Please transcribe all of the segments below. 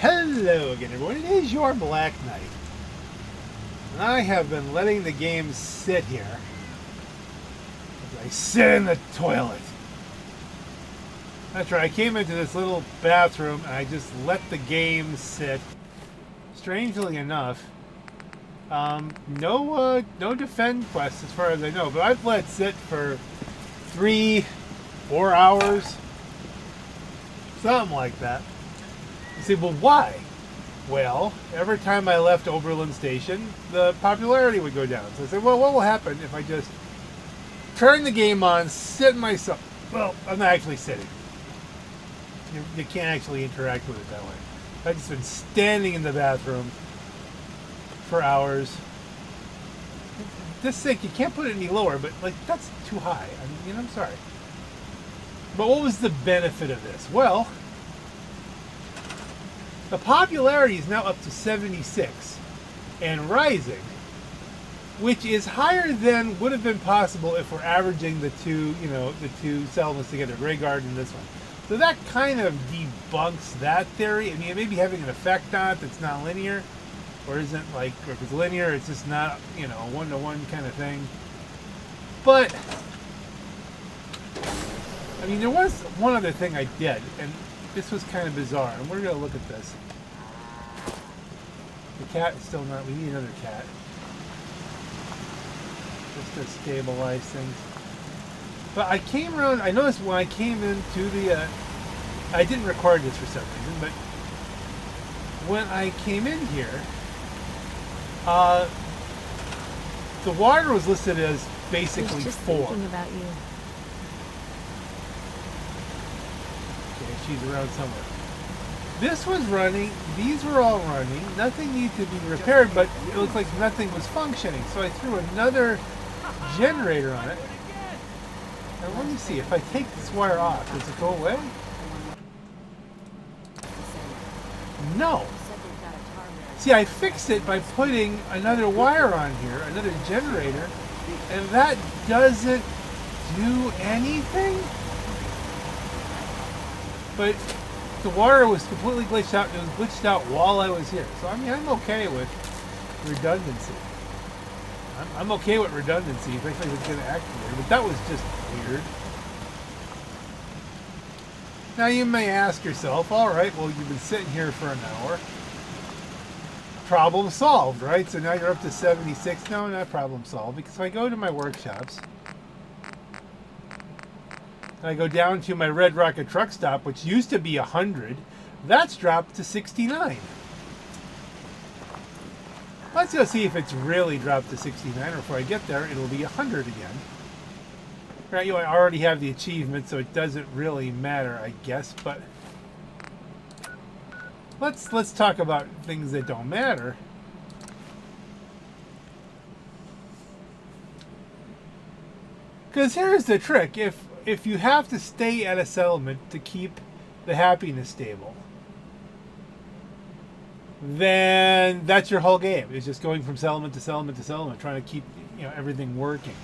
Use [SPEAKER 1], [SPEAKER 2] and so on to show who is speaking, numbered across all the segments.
[SPEAKER 1] Hello again, everyone. It is your Black Knight. And I have been letting the game sit here as I sit in the toilet. That's right, I came into this little bathroom and I just let the game sit. Strangely enough, no defend quests as far as I know, but I've let it sit for 3-4 hours. Something like that. You say, well, why? Well, every time I left Oberland Station, the popularity would go down. So I said, well, what will happen if I just turn the game on, sit myself? Well, I'm not actually sitting. You can't actually interact with it that way. I've just been standing in the bathroom for hours. This sink, you can't put it any lower, but like that's too high. I mean, I'm sorry. But what was the benefit of this? Well, the popularity is now up to 76 and rising, which is higher than would have been possible if we're averaging the two settlements together, Grey Garden and this one. So that kind of debunks that theory. I mean, it may be having an effect on it that's not linear, or isn't like, if it's linear, it's just not, a one-to-one kind of thing. But, I mean, there was one other thing I did, and this was kind of bizarre, and we're going to look at this. The cat is still not, we need another cat. Just to stabilize things. But I came around, I noticed when I came into the, I didn't record this for some reason, but when I came in here, the water was listed as basically
[SPEAKER 2] just
[SPEAKER 1] 4.
[SPEAKER 2] Thinking about you.
[SPEAKER 1] Okay, she's around somewhere. This was running, these were all running, nothing needed to be repaired, but it looked like nothing was functioning. So I threw another generator on it. Now let me see, if I take this wire off, does it go away? No. See, I fixed it by putting another wire on here, another generator, and that doesn't do anything? But the water was completely glitched out, and it was glitched out while I was here. So, I mean, I'm okay with redundancy. I'm okay with redundancy, especially if it's going to activate, but that was just weird. Now you may ask yourself, alright, well you've been sitting here for an hour. Problem solved, right? So now you're up to 76. No, not problem solved, because if I go to my workshops, and I go down to my Red Rocket truck stop, which used to be 100, that's dropped to 69. Let's go see if it's really dropped to 69, or if I get there, it'll be 100 again. Right, I already have the achievement, so it doesn't really matter, I guess, but let's talk about things that don't matter. Because here's the trick, if you have to stay at a settlement to keep the happiness stable, then that's your whole game. It's just going from settlement to settlement to settlement, trying to keep everything working.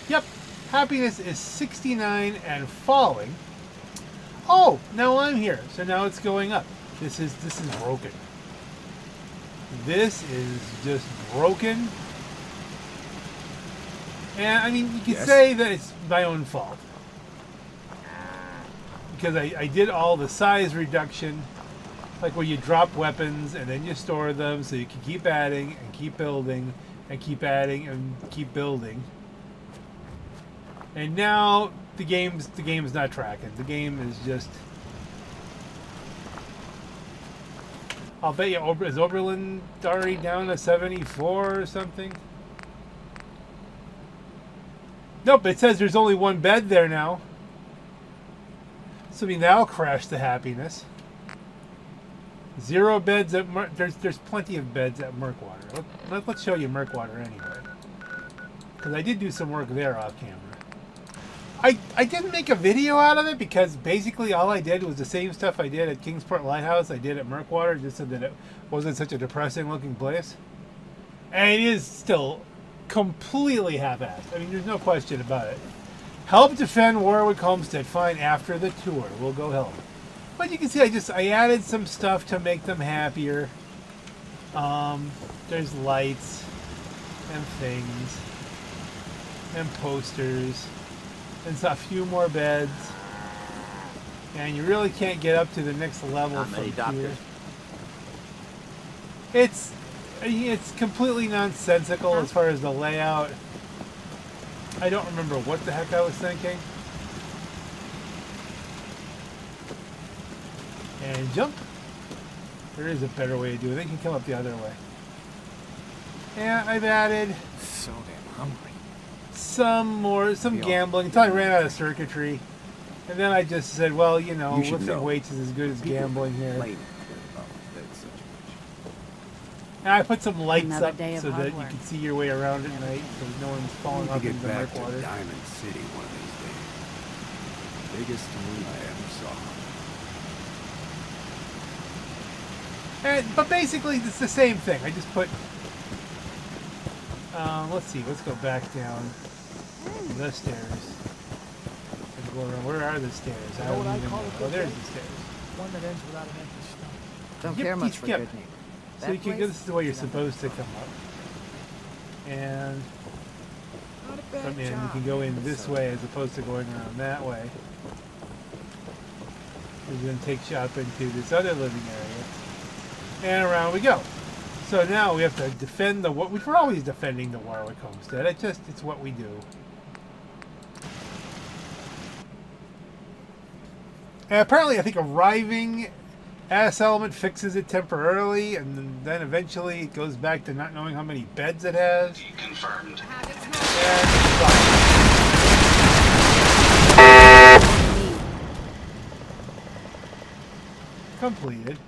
[SPEAKER 1] Yep, happiness is 69 and falling. Oh, now I'm here, so now it's going up. This is broken. This is just broken. And I mean, you could say that it's my own fault, because I did all the size reduction, like where you drop weapons and then you store them so you can keep adding and keep building and keep adding and keep building. And now the game's not tracking. The game is just, I'll bet you, is Oberland already down to 74 or something? Nope, it says there's only one bed there now. So I mean, that'll crash the happiness. 0 beds at there's plenty of beds at Murkwater. Let's show you Murkwater anyway, because I did do some work there off camera. I didn't make a video out of it because basically all I did was the same stuff I did at Kingsport Lighthouse I did at Murkwater, just so that it wasn't such a depressing looking place. And it is still completely half-assed. I mean, there's no question about it. Help defend Warwick Homestead. Fine, after the tour. We'll go help. But you can see I added some stuff to make them happier. There's lights and things and posters and a few more beds. And you really can't get up to the next level from here. It's completely nonsensical as far as the layout. I don't remember what the heck I was thinking. And jump. There is a better way to do it. They can come up the other way. And I've added
[SPEAKER 2] so damn hungry.
[SPEAKER 1] Some gambling until I ran out of circuitry. And then I just said, well, you know, lifting weights is as good as gambling here. And I put some lights up so that you can see your way around at night, so no one's falling off into the murk water.
[SPEAKER 2] Diamond City one of these days. Biggest one I ever saw.
[SPEAKER 1] But basically, it's the same thing. I just put. Let's see. Let's go back down the stairs. Let's go around. Where are the stairs? I don't even know. Oh, there's the stairs.
[SPEAKER 3] One that ends without an empty stomach.
[SPEAKER 4] Don't care much for good neighbor.
[SPEAKER 1] So you can. This is the way you're supposed to come up. And come in. You can go in this way as opposed to going around that way. We're going to take you up into this other living area. And around we go. So now we have to defend we're always defending the Warwick Homestead. It's what we do. And apparently I think arriving Ass Element fixes it temporarily, and then eventually it goes back to not knowing how many beds it has.
[SPEAKER 5] Confirmed.
[SPEAKER 1] Completed.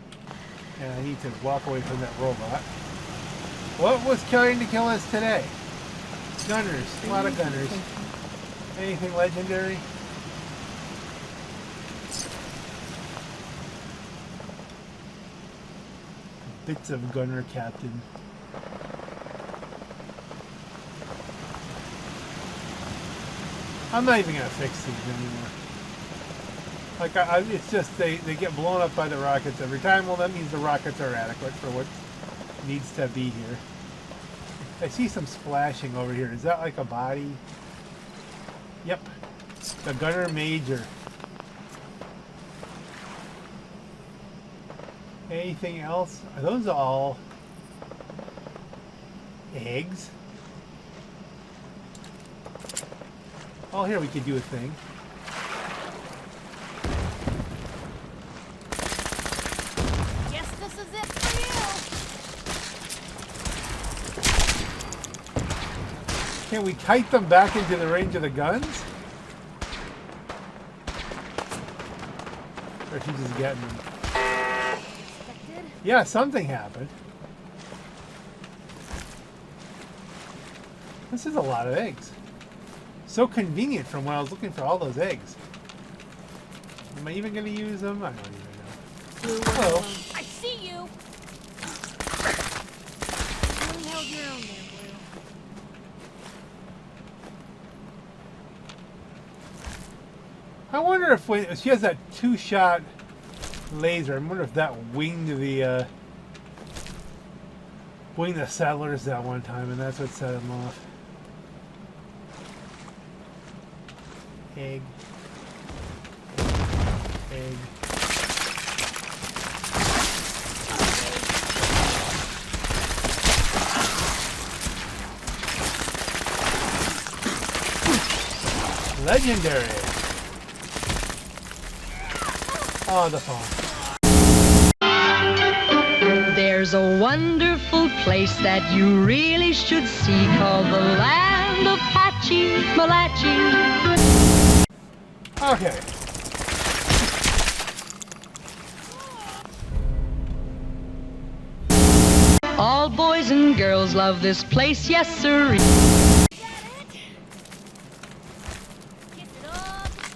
[SPEAKER 1] And I need to walk away from that robot. What was trying to kill us today? Gunners. A lot of gunners. Anything legendary? Bits of gunner captain. I'm not even gonna fix these anymore. Like, it's just they get blown up by the rockets every time. Well, that means the rockets are adequate for what needs to be here. I see some splashing over here. Is that like a body? Yep. The Gunner Major. Anything else? Are those all eggs? Oh, here we could do a thing. Can we kite them back into the range of the guns? Or is he just getting them? Yeah, something happened. This is a lot of eggs. So convenient from when I was looking for all those eggs. Am I even going to use them? I don't even know. Hello.
[SPEAKER 6] I see you! You held your own there, Blue.
[SPEAKER 1] I wonder if when she has that two-shot laser, I wonder if that winged the settlers that one time, and that's what set them off. Egg. Egg. Legendary. Oh, the phone.
[SPEAKER 7] There's a wonderful place that you really should see called the land of Pachi Malachi.
[SPEAKER 1] Okay.
[SPEAKER 7] All boys and girls love this place, yes sir.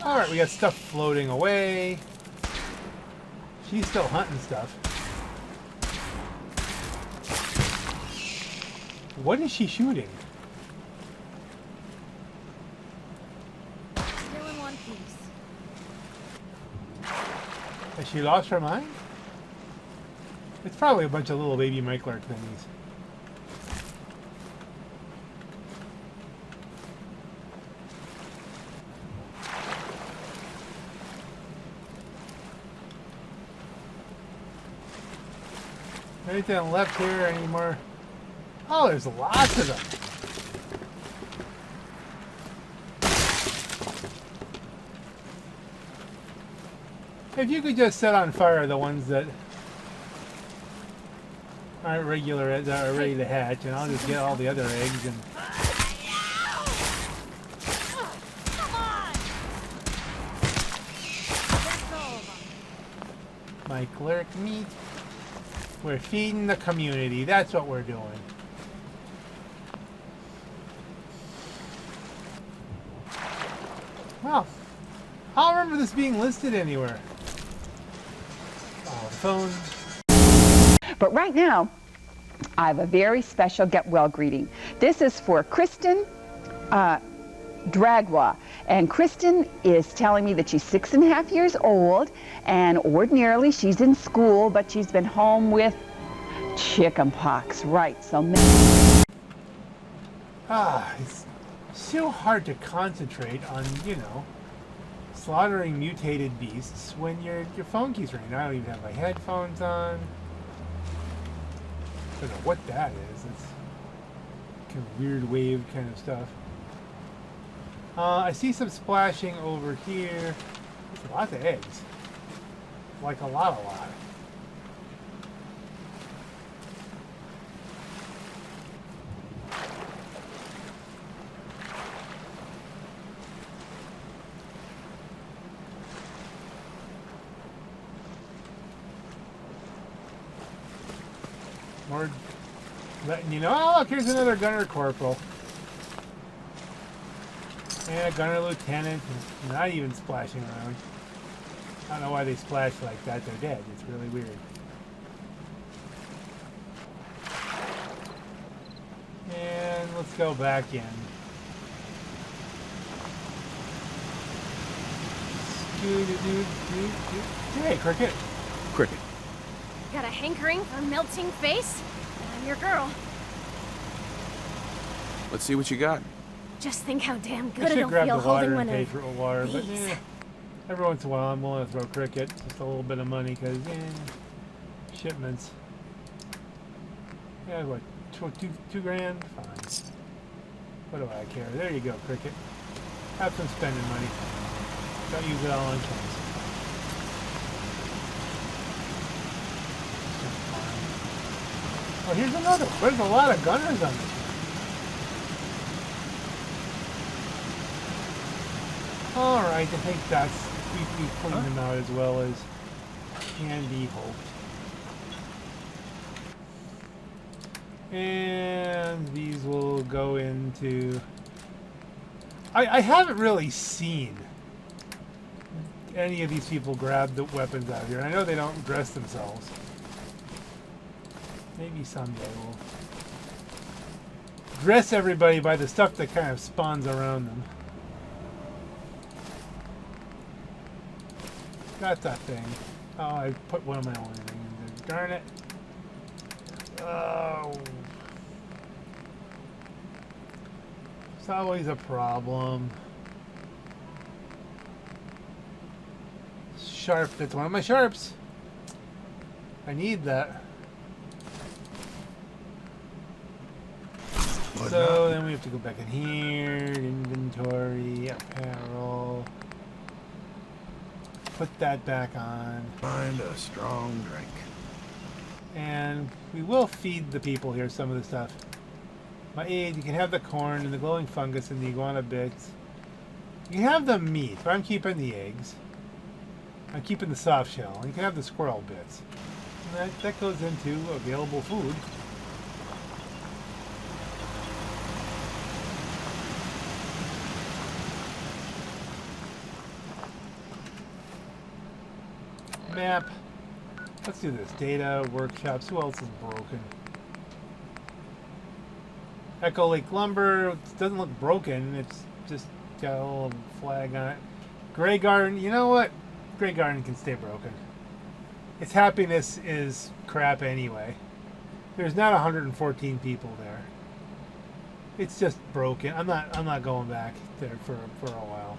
[SPEAKER 1] Alright, we got stuff floating away. She's still hunting stuff. What is she shooting? Has she lost her mind? It's probably a bunch of little baby Mike-Lark thingies. Anything left here anymore? Oh, there's lots of them. If you could just set on fire the ones that aren't regular, that are ready to hatch, and I'll just get all the other eggs and.
[SPEAKER 6] Come on! Let's go.
[SPEAKER 1] Mike-Lark meat. We're feeding the community. That's what we're doing. Well, I don't remember this being listed anywhere. Oh, the phone.
[SPEAKER 4] But right now, I have a very special get well greeting. This is for Kristen Dragwa. And Kristen is telling me that she's 6.5 years old, and ordinarily she's in school, but she's been home with chicken pox. Right, so
[SPEAKER 1] it's so hard to concentrate on, you know, slaughtering mutated beasts when your phone keeps ringing. I don't even have my headphones on. I don't know what that is. It's kind of weird wave kind of stuff. I see some splashing over here. There's lots of eggs. Like a lot. More letting you know. Oh, look, here's another gunner corporal. And a gunner lieutenant. Not even splashing around. I don't know why they splash like that. They're dead. It's really weird. And let's go back in. Hey, Cricket.
[SPEAKER 2] Cricket.
[SPEAKER 6] Got a hankering for melting face? I'm your girl.
[SPEAKER 2] Let's see what you got.
[SPEAKER 6] Just think how damn
[SPEAKER 1] I
[SPEAKER 6] good
[SPEAKER 1] should
[SPEAKER 6] it'll
[SPEAKER 1] grab
[SPEAKER 6] feel
[SPEAKER 1] the water
[SPEAKER 6] holding
[SPEAKER 1] and
[SPEAKER 6] one
[SPEAKER 1] pay
[SPEAKER 6] of
[SPEAKER 1] for water, but
[SPEAKER 6] these.
[SPEAKER 1] every once in a while I'm willing to throw Cricket. Just a little bit of money, because shipments. Yeah, what, two grand? Fine. What do I care? There you go, Cricket. Have some spending money. Don't use it all on chance. Oh, here's another one. There's a lot of gunners on this. Alright, I think that's we've cleaned them out as well as can be hoped. And these will go into... I haven't really seen any of these people grab the weapons out here. And I know they don't dress themselves. Maybe someday we'll dress everybody by the stuff that kind of spawns around them. Got that thing. Oh, I put one of my own in there. Darn it. Oh. It's always a problem. Sharp, that's one of my sharps. I need that. So then we have to go back in here, inventory, apparel. Put that back on.
[SPEAKER 2] Find a strong drink.
[SPEAKER 1] And we will feed the people here some of the stuff. My aid, you can have the corn and the glowing fungus and the iguana bits. You can have the meat, but I'm keeping the eggs. I'm keeping the soft shell. And you can have the squirrel bits. And that goes into available food. Map. Let's do this. Data, workshops. Who else is broken? Echo Lake Lumber. It doesn't look broken. It's just got a little flag on it. Grey Garden. You know what? Grey Garden can stay broken. its happiness is crap anyway. There's not 114 people there. It's just broken. I'm not going back there for a while.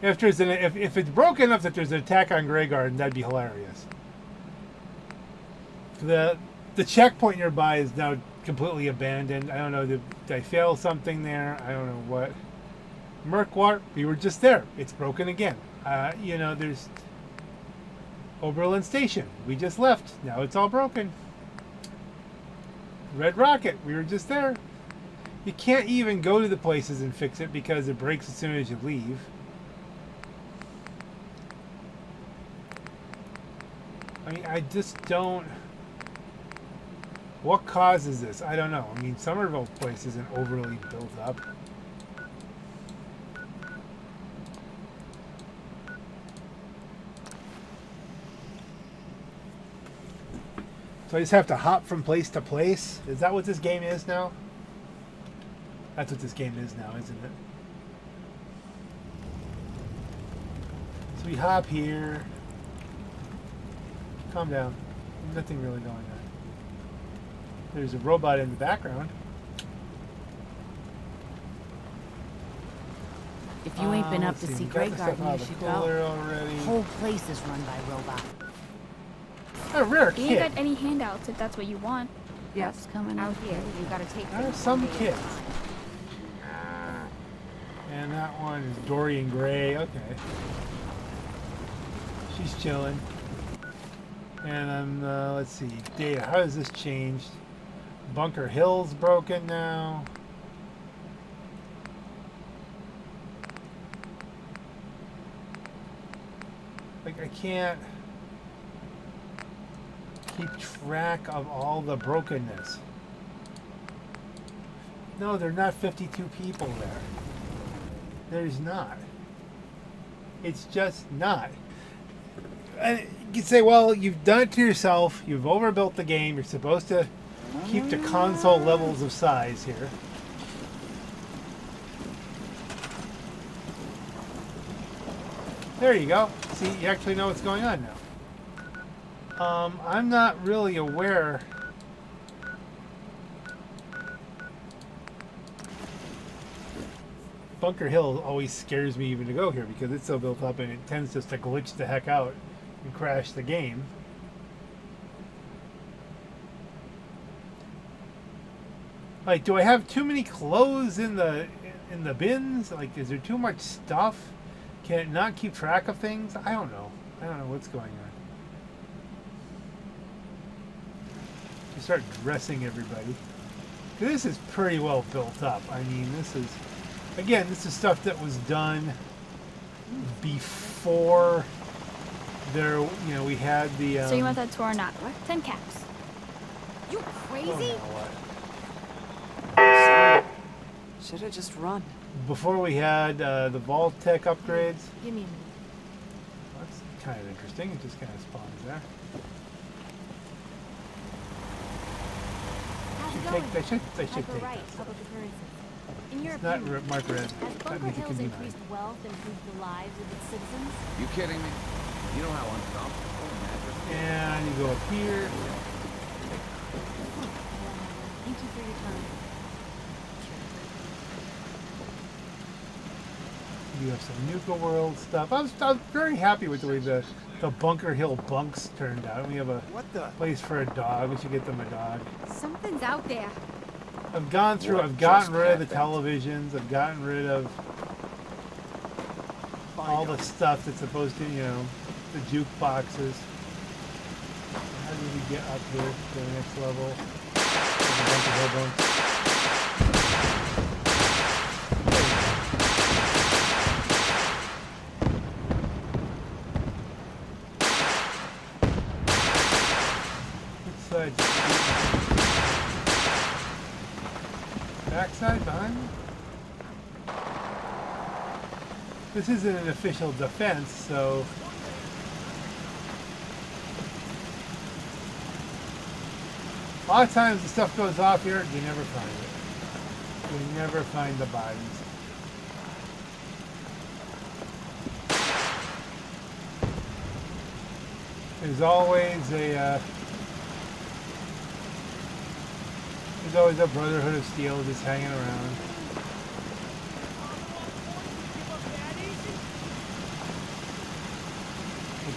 [SPEAKER 1] If it's broken enough that there's an attack on Grey Garden, that'd be hilarious. The checkpoint nearby is now completely abandoned. I don't know, did I fail something there? I don't know what. Merkwart, we were just there. It's broken again. You know, there's Oberland Station. We just left. Now it's all broken. Red Rocket, we were just there. You can't even go to the places and fix it because it breaks as soon as you leave. I mean, I just don't... What causes this? I don't know. I mean, Somerville place isn't overly built up. So I just have to hop from place to place? Is that what this game is now? That's what this game is now, isn't it? So we hop here. Calm down. Nothing really going on. There's a robot in the background.
[SPEAKER 5] If you ain't been up
[SPEAKER 1] Let's
[SPEAKER 5] to
[SPEAKER 1] see,
[SPEAKER 5] see
[SPEAKER 1] we got
[SPEAKER 5] Grey
[SPEAKER 1] the stuff
[SPEAKER 5] Garden,
[SPEAKER 1] out
[SPEAKER 5] you
[SPEAKER 1] of the
[SPEAKER 5] should
[SPEAKER 1] cooler
[SPEAKER 5] go.
[SPEAKER 1] already.
[SPEAKER 5] The whole place is run by robot.
[SPEAKER 1] A rare
[SPEAKER 6] We ain't
[SPEAKER 1] kid.
[SPEAKER 6] got any handouts if that's what you want.
[SPEAKER 5] Yes, coming
[SPEAKER 6] Out
[SPEAKER 5] out
[SPEAKER 6] here, you gotta take
[SPEAKER 1] There's
[SPEAKER 6] things
[SPEAKER 1] some
[SPEAKER 6] one day at a
[SPEAKER 1] kids.
[SPEAKER 6] time.
[SPEAKER 1] And that one is Dorian Gray. Okay. She's chilling. And let's see. Data. How has this changed? Bunker Hill's broken now. Like, I can't keep track of all the brokenness. No, there are not 52 people there. There's not. It's just not. And you can say, well, you've done it to yourself. You've overbuilt the game. You're supposed to keep the console levels of size here. There you go. See, you actually know what's going on now. I'm not really aware. Bunker Hill always scares me even to go here because it's so built up and it tends just to glitch the heck out and crash the game. Like, do I have too many clothes in the bins? Like, is there too much stuff? Can it not keep track of things? I don't know. I don't know what's going on. You start dressing everybody. This is pretty well built up. I mean, this is, again, this is stuff that was done before there, you know, we had the...
[SPEAKER 6] So you want that tour or not? 10 caps. You
[SPEAKER 1] oh,
[SPEAKER 6] crazy?
[SPEAKER 1] now what?
[SPEAKER 8] Should have just run.
[SPEAKER 1] Before we had the Vault Tech upgrades.
[SPEAKER 6] Give me a minute.
[SPEAKER 1] That's kind of interesting. It just kind of spawns there.
[SPEAKER 6] How's it
[SPEAKER 1] Take,
[SPEAKER 6] going?
[SPEAKER 1] they should
[SPEAKER 6] Hyper
[SPEAKER 1] take
[SPEAKER 6] right,
[SPEAKER 1] that.
[SPEAKER 6] public appearances. In your
[SPEAKER 1] It's not
[SPEAKER 6] opinion,
[SPEAKER 1] marked red.
[SPEAKER 6] has
[SPEAKER 1] That
[SPEAKER 6] Bunker
[SPEAKER 1] means it can
[SPEAKER 6] Hill's
[SPEAKER 1] be
[SPEAKER 6] increased wealth improved the lives of its citizens?
[SPEAKER 2] You kidding me? You know how uncomfortable and aggravating.
[SPEAKER 1] And you go up here.
[SPEAKER 6] Thank you for your time.
[SPEAKER 1] You have some Nuka World stuff. I was very happy with the way the Bunker Hill bunks turned out. We have a place for a dog. We should get them a dog.
[SPEAKER 6] Something's out there.
[SPEAKER 1] I've gone through.
[SPEAKER 2] What
[SPEAKER 1] I've gotten
[SPEAKER 2] just
[SPEAKER 1] rid of the
[SPEAKER 2] happened?
[SPEAKER 1] televisions. I've gotten rid of all the stuff that's supposed to, you know, the jukeboxes. How do we get up here to the next level? There's a bunch of hill bunks. Which side? Backside behind me? This isn't an official defense, so... A lot of times the stuff goes off here, you never find it. You never find the bodies. There's always a Brotherhood of Steel just hanging around.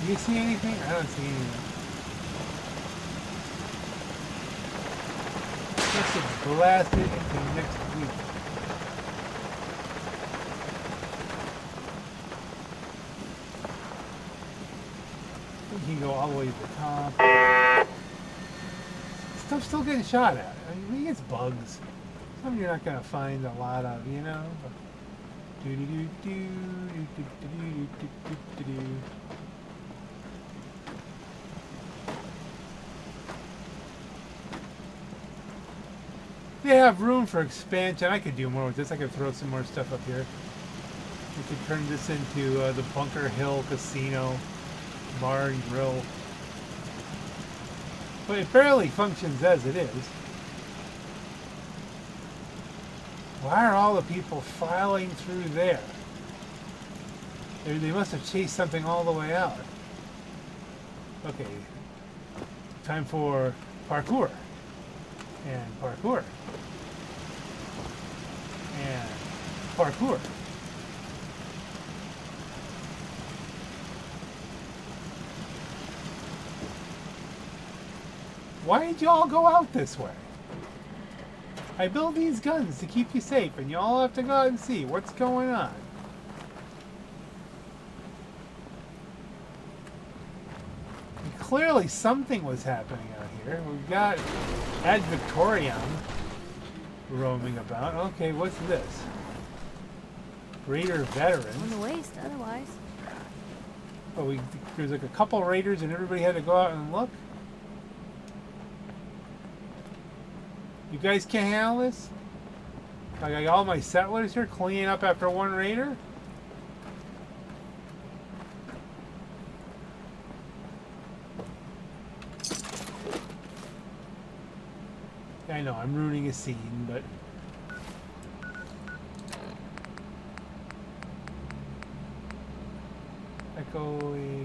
[SPEAKER 1] Do you see anything? I don't see anything. Just to blast it into next week. You can go all the way to the top. Stuff's still getting shot at. I mean, it's bugs. Something you're not gonna find a lot of, you know. They have room for expansion. I could do more with this. I could throw some more stuff up here. We could turn this into the Bunker Hill Casino Bar and Grill. But it barely functions as it is. Why are all the people filing through there? They must have chased something all the way out. Okay. Time for parkour. And parkour. And parkour. Why did you all go out this way? I build these guns to keep you safe, and you all have to go out and see what's going on. And clearly something was happening out here. We've got Ad Victoriam roaming about. Okay, what's this? Raider veterans.
[SPEAKER 5] On the waist, otherwise.
[SPEAKER 1] Oh, there's like a couple raiders and everybody had to go out and look? You guys can't handle this? I got all my settlers here cleaning up after one raider? I know, I'm ruining a scene, but...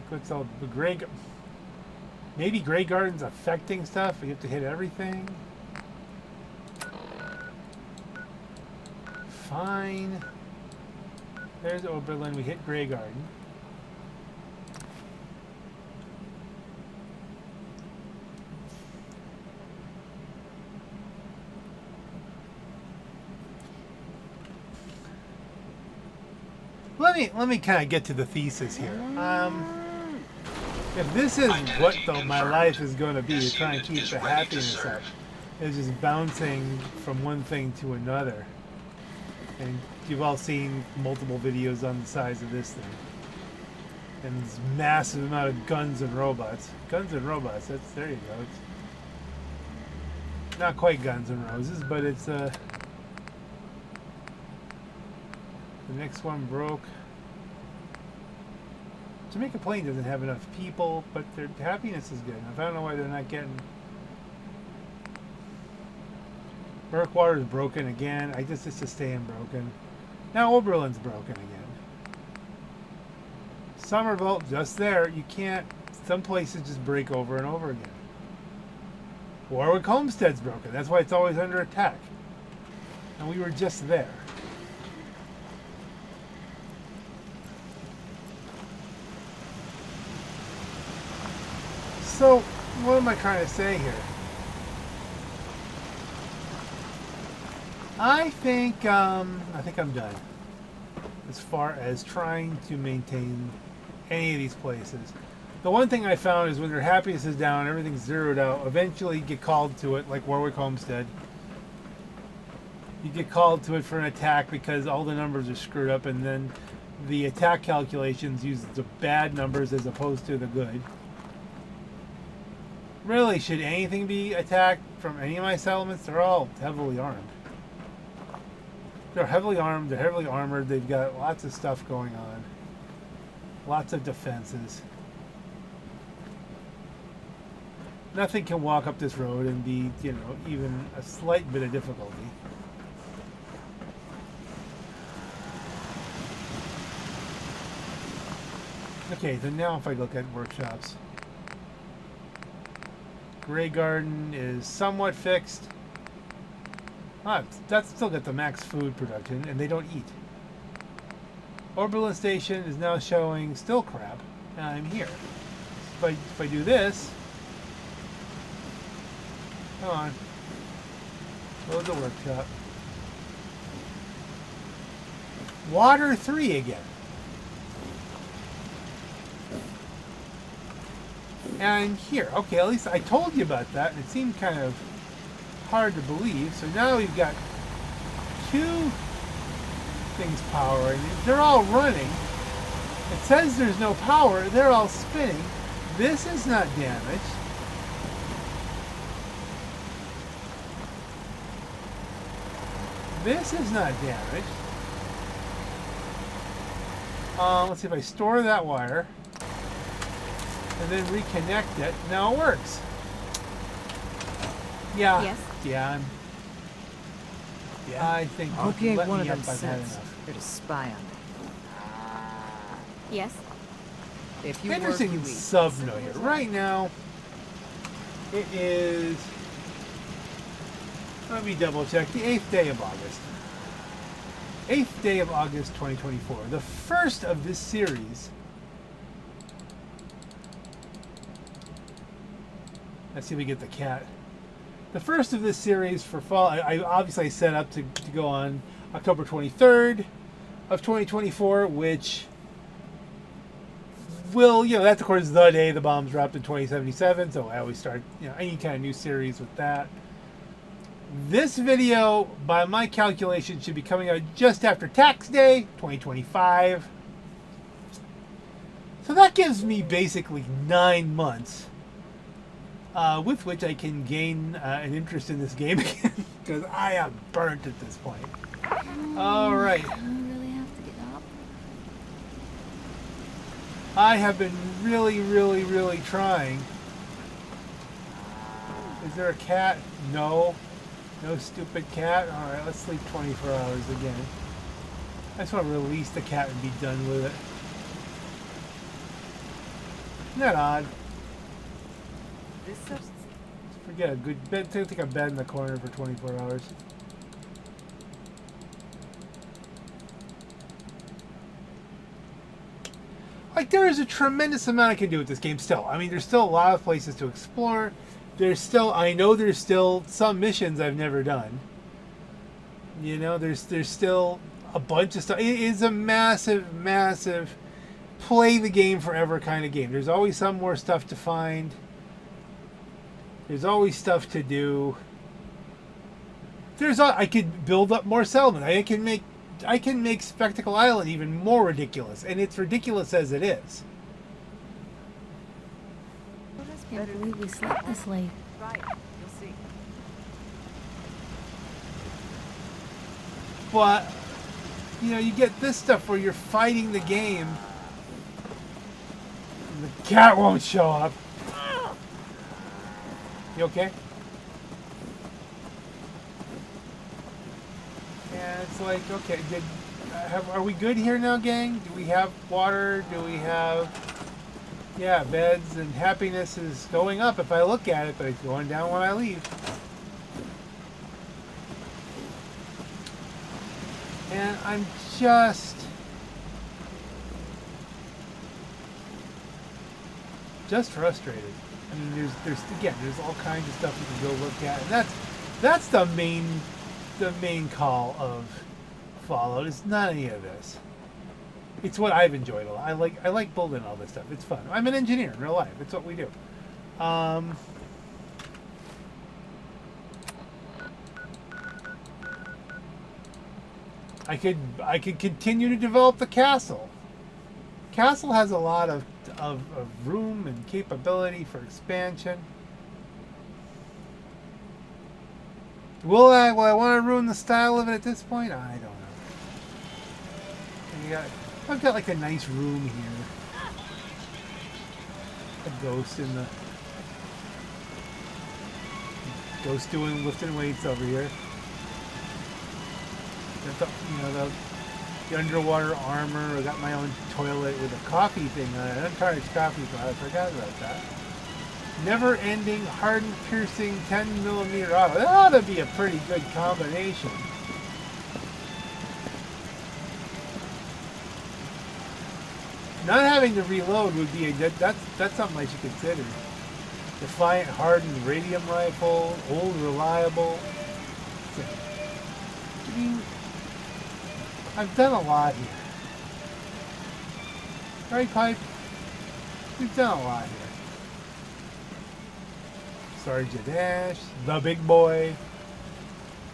[SPEAKER 1] What's all the gray... Maybe Grey Garden's affecting stuff? You have to hit everything? Fine. There's Oberland. We hit Grey Garden. Let me kind of get to the thesis here. If this is what my life is going to be, to try and keep the happiness up, is just bouncing from one thing to another. And you've all seen multiple videos on the size of this thing. And this massive amount of guns and robots. Guns and robots, there you go. It's not quite Guns N' Roses, but it's the next one broke. Jamaica Plain doesn't have enough people, but their happiness is good enough. I don't know why they're not getting... Burkwater is broken again. It's just staying broken. Now Oberland's broken again. Somerville, just there. You can't... Some places just break over and over again. Warwick Homestead's broken. That's why it's always under attack. And we were just there. So, what am I trying to say here? I think I'm done as far as trying to maintain any of these places. The one thing I found is when their happiness is down, everything's zeroed out, eventually you get called to it, like Warwick Homestead. You get called to it for an attack because all the numbers are screwed up, and then the attack calculations use the bad numbers as opposed to the good. Really, should anything be attacked from any of my settlements? They're all heavily armed. They're heavily armed, they're heavily armored, they've got lots of stuff going on. Lots of defenses. Nothing can walk up this road and be, even a slight bit of difficulty. Okay, then now if I look at workshops. Gray Garden is somewhat fixed. Ah, that's still got the max food production, and they don't eat. Oberland Station is now showing still crap, and I'm here. If I do this, come on, load the workshop. Water 3 again. And here, okay, at least I told you about that, and it seemed kind of hard to believe. So now we've got 2 things powering. They're all running. It says there's no power. They're all spinning. This is not damaged. This is not damaged. Let's see if I store that wire and then reconnect it. Now it works. Yeah.
[SPEAKER 6] Yes?
[SPEAKER 1] Yeah. I think.
[SPEAKER 8] Hope you ain't
[SPEAKER 1] let
[SPEAKER 8] one
[SPEAKER 1] me
[SPEAKER 8] of
[SPEAKER 1] up,
[SPEAKER 8] them
[SPEAKER 1] I've had
[SPEAKER 8] sets.
[SPEAKER 1] enough.
[SPEAKER 8] Here to spy on me.
[SPEAKER 6] Yes?
[SPEAKER 8] If you
[SPEAKER 1] Interesting
[SPEAKER 8] work, you eat.
[SPEAKER 1] sub-note here. Right now, it is. Let me double check. The 8th day of August. 8th day of August 2024. The first of this series. Let's see if we get the cat. The first of this series for fall. I obviously set up to go on October 23rd of 2024, which will, that's of course the day the bombs dropped in 2077. So I always start, any kind of new series with that. This video, by my calculation, should be coming out just after tax day, 2025. So that gives me basically 9 months with which I can gain an interest in this game again, because I am burnt at this point. All right.
[SPEAKER 5] You really have to get up.
[SPEAKER 1] I have been really, really, really trying. Is there a cat? No. No stupid cat? Alright, let's sleep 24 hours again. I just want to release the cat and be done with it. Isn't that odd?
[SPEAKER 8] This stuff's
[SPEAKER 1] Forget a good bed. Take a bed in the corner for 24 hours. Like, there is a tremendous amount I can do with this game still. I mean, there's still a lot of places to explore. I know there's still some missions I've never done. There's still a bunch of stuff. It is a massive, massive play the game forever kind of game. There's always some more stuff to find. There's always stuff to do. I could build up more settlement. I can make Spectacle Island even more ridiculous, and it's ridiculous as it is.
[SPEAKER 5] Can't believe we slept this late.
[SPEAKER 8] right. You'll see.
[SPEAKER 1] But you get this stuff where you're fighting the game, and the cat won't show up. You okay? And it's like, okay, are we good here now, gang? Do we have water? Do we have... Yeah, beds, and happiness is going up if I look at it, but it's going down when I leave. And I'm just frustrated. I mean, there's all kinds of stuff you can go look at, and that's the main call of Fallout. It's not any of this. It's what I've enjoyed a lot. I like building all this stuff. It's fun. I'm an engineer in real life. It's what we do. I could continue to develop the castle. Castle has a lot of room and capability for expansion. Will I want to ruin the style of it at this point? I don't know. I've got like a nice room here. A ghost in the ghost lifting weights over here. Got the underwater armor. I got my own toilet with a coffee thing on it. Uncharged coffee pot. I forgot about that. never-ending, hardened, piercing 10mm auto. That ought to be a pretty good combination. Not having to reload would be that's something I should consider. Defiant, hardened radium rifle, old, reliable. I mean, I've done a lot here. Right, Pipe? We've done a lot here. Sergeant Ash, the big boy,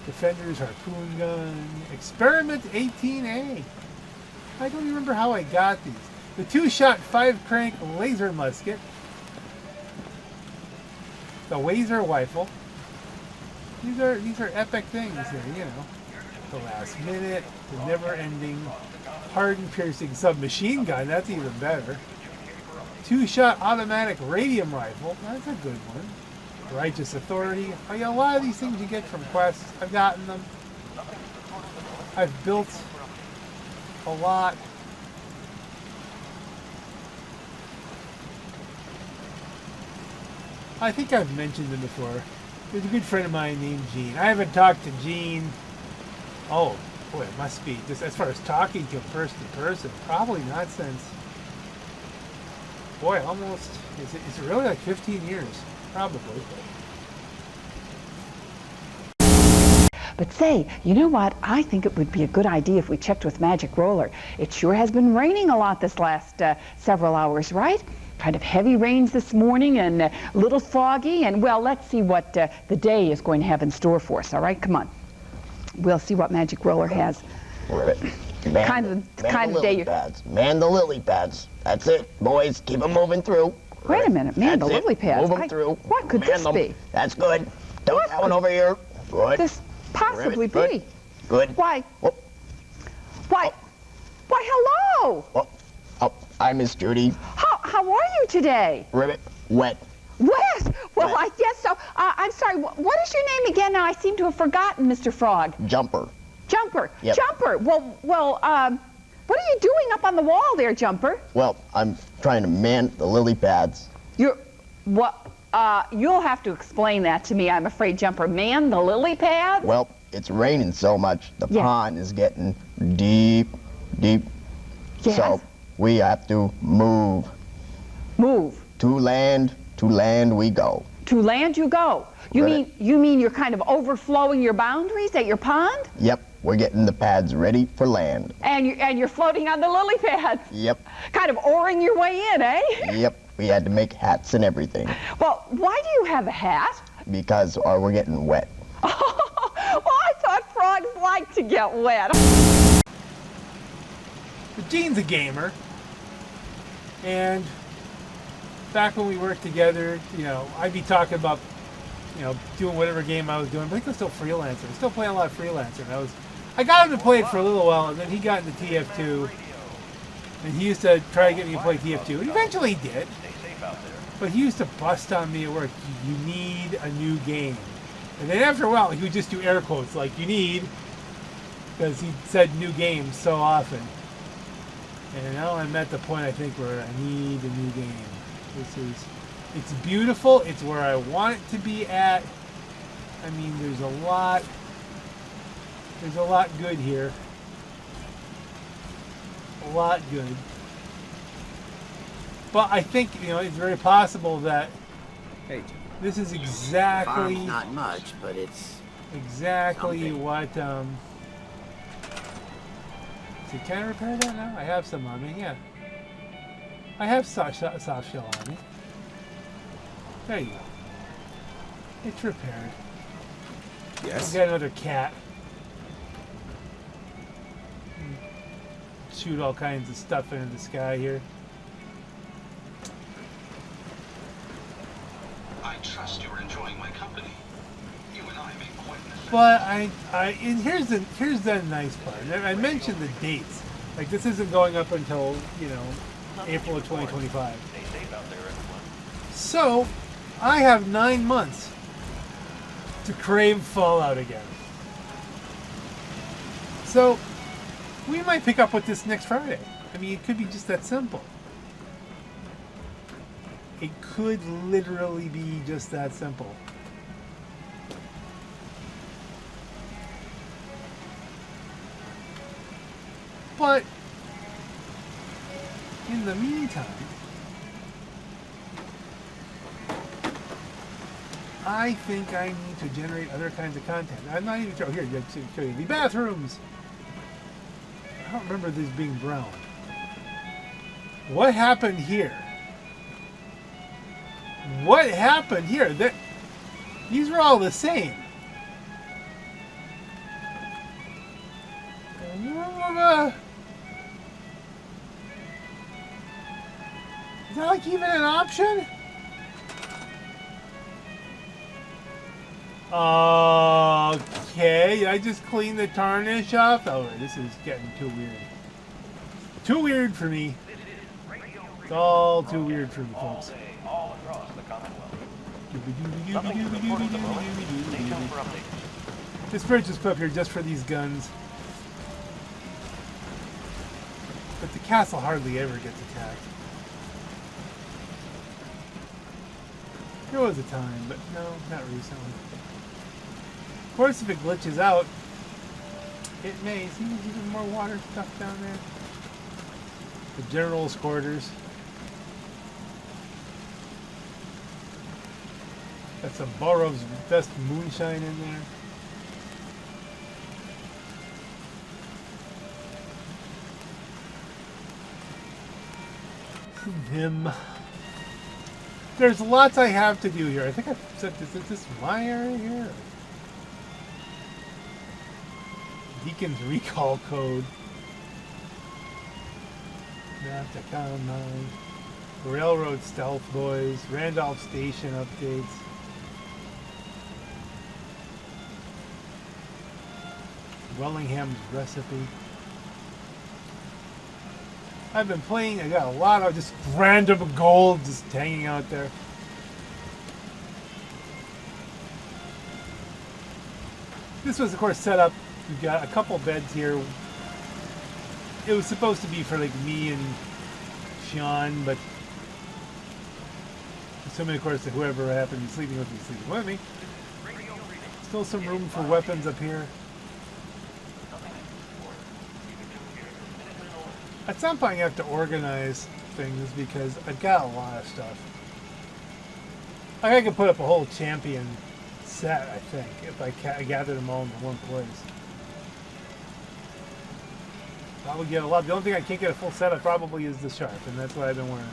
[SPEAKER 1] Defender's harpoon gun, Experiment 18A. I don't remember how I got these. The 2-shot 5-crank laser musket, the Wazer rifle. These are epic things here, you know. The last minute, the never-ending, hardened, piercing submachine gun. That's even better. 2-shot automatic radium rifle. That's a good one. Righteous Authority. I got a lot of these things you get from quests. I've gotten them. I've built a lot. I think I've mentioned them before. There's a good friend of mine named Gene. I haven't talked to Gene. Oh, boy, it must be. Just as far as talking to him person to person, probably not since. Boy, almost. Is it really like 15 years? Probably.
[SPEAKER 4] But say, you know what? I think it would be a good idea if we checked with Magic Roller. It sure has been raining a lot this last several hours, right? Kind of heavy rains this morning and a little foggy. And, well, let's see what the day is going to have in store for us, all right? Come on. We'll see what Magic Roller has. Kind of day
[SPEAKER 9] lily pads. Man the lily pads. That's it, boys. Keep them moving through.
[SPEAKER 4] Wait a minute, man the lily pads.
[SPEAKER 9] Move them through.
[SPEAKER 4] What could this be?
[SPEAKER 9] That's good. Don't that one over here. Good.
[SPEAKER 4] This possibly
[SPEAKER 9] Ribbit.
[SPEAKER 4] be?
[SPEAKER 9] Good.
[SPEAKER 4] Why?
[SPEAKER 9] Whoop.
[SPEAKER 4] Why? Why, hello.
[SPEAKER 9] Oh, hi, Miss Judy.
[SPEAKER 4] How are you today?
[SPEAKER 9] Ribbit. Wet.
[SPEAKER 4] Wet? Well,
[SPEAKER 9] Wet.
[SPEAKER 4] I guess so. I'm sorry. What is your name again? Now I seem to have forgotten, Mr. Frog.
[SPEAKER 9] Jumper.
[SPEAKER 4] Jumper.
[SPEAKER 9] Yep.
[SPEAKER 4] Jumper. Well. What are you doing up on the wall there, Jumper?
[SPEAKER 9] Well, I'm trying to man the lily pads.
[SPEAKER 4] You'll have to explain that to me, I'm afraid, Jumper. Man, the lily pad?
[SPEAKER 9] Well, it's raining so much, the pond is getting deep.
[SPEAKER 4] Yes.
[SPEAKER 9] So we have to move.
[SPEAKER 4] Move.
[SPEAKER 9] To land we go.
[SPEAKER 4] To land you go. You mean you're kind of overflowing your boundaries at your pond?
[SPEAKER 9] Yep, we're getting the pads ready for land.
[SPEAKER 4] And you're floating on the lily pads.
[SPEAKER 9] Yep.
[SPEAKER 4] Kind of oaring your way in, eh?
[SPEAKER 9] Yep, we had to make hats and everything.
[SPEAKER 4] Well, why do you have a hat?
[SPEAKER 9] Because we're getting wet.
[SPEAKER 4] Well, I thought frogs like to get wet.
[SPEAKER 1] But Gene's a gamer. And back when we worked together, you know, I'd be talking about, you know, doing whatever game I was doing. But I think I was still freelancer. I was still playing a lot of freelancer. And I got him to play it for a little while, and then he got into TF2. And he used to try to get me to play TF2. And eventually he did. But he used to bust on me at work. You need a new game. And then after a while, he would just do air quotes like, you need, because he said new games so often. And now I'm at the point, I think, where I need a new game. It's beautiful. It's where I want it to be at. I mean, there's a lot good here. A lot good. But I think, you know, it's very possible that this is exactly...
[SPEAKER 10] Farm's not much, but it's...
[SPEAKER 1] Exactly
[SPEAKER 10] something.
[SPEAKER 1] What, see, can I repair that now? I have some on me, yeah. I have soft shell on me. There you go. It's repaired.
[SPEAKER 2] Yes.
[SPEAKER 1] We'll get another cat. Shoot all kinds of stuff into the sky here.
[SPEAKER 11] I trust you're enjoying my company. You and I make quite an effect.
[SPEAKER 1] But and here's the nice part. I mentioned the dates. Like, this isn't going up until, you know, April of 2025. So I have 9 months to crave Fallout again. So we might pick up with this next Friday. I mean, it could be just that simple. It could literally be just that simple. But in the meantime, I think I need to generate other kinds of content. I'm not even sure. Here, show you the bathrooms. I don't remember these being brown. What happened here? What happened here? These were all the same. Is that like even an option? Okay, I just cleaned the tarnish off. Oh, this is getting too weird. Too weird for me. It's all too weird for me, folks. This bridge is put up here just for these guns. But the castle hardly ever gets attacked. There was a time, but no, not recently. Of course, if it glitches out, it may. See, there's even more water stuff down there. The general's quarters. Got some Borov's best moonshine in there. Him. There's lots I have to do here. I think I've said this. Is this my area here? Deacon's recall code. Naptacon 9. Railroad Stealth Boys. Randolph Station updates. Wellingham's recipe. I've been playing, I got a lot of just random gold just hanging out there. This was, of course, set up. We've got a couple beds here. It was supposed to be for like me and Sean, but assuming, of course, that whoever happened to be sleeping with me, sleeping with me. Still some room for weapons up here. At some point, I have to organize things because I've got a lot of stuff. I could put up a whole champion set, I think, if I gathered them all in one place. I would get a lot. The only thing I can't get a full set of probably is the sharp, and that's what I've been wearing.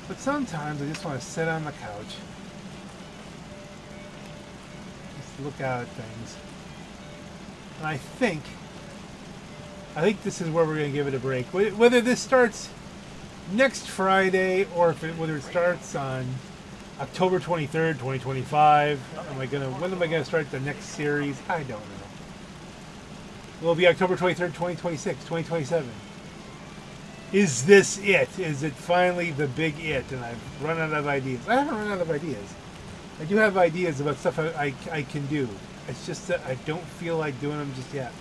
[SPEAKER 1] But sometimes I just want to sit on the couch, just look out at things. And I think this is where we're going to give it a break. Whether this starts next Friday or whether it starts on October 23rd, 2025. When am I going to start the next series? I don't know. Will it be October 23rd, 2026, 2027? Is this it? Is it finally the big it? And I've run out of ideas. I haven't run out of ideas. I do have ideas about stuff I can do. It's just that I don't feel like doing them just yet.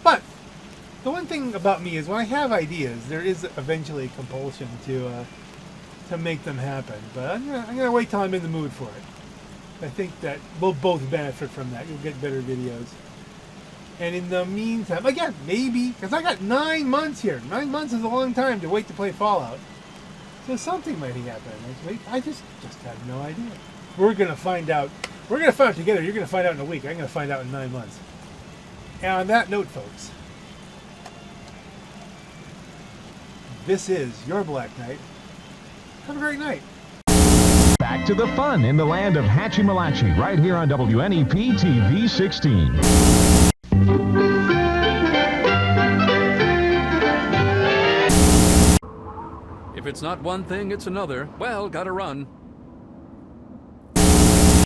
[SPEAKER 1] But the one thing about me is when I have ideas, there is eventually a compulsion to make them happen. But I'm gonna wait till I'm in the mood for it. I think that we'll both benefit from that. You'll get better videos. And in the meantime, again, maybe, because I got 9 months here. 9 months is a long time to wait to play Fallout. So something might happen next week. I just have no idea. We're going to find out. We're going to find out together. You're going to find out in a week. I'm going to find out in 9 months. And on that note, folks, this is your Black Knight. Have a great night.
[SPEAKER 10] Back to the fun in the land of Hatchie-Malachi, right here on WNEP TV 16.
[SPEAKER 12] If it's not one thing, it's another. Well, gotta run.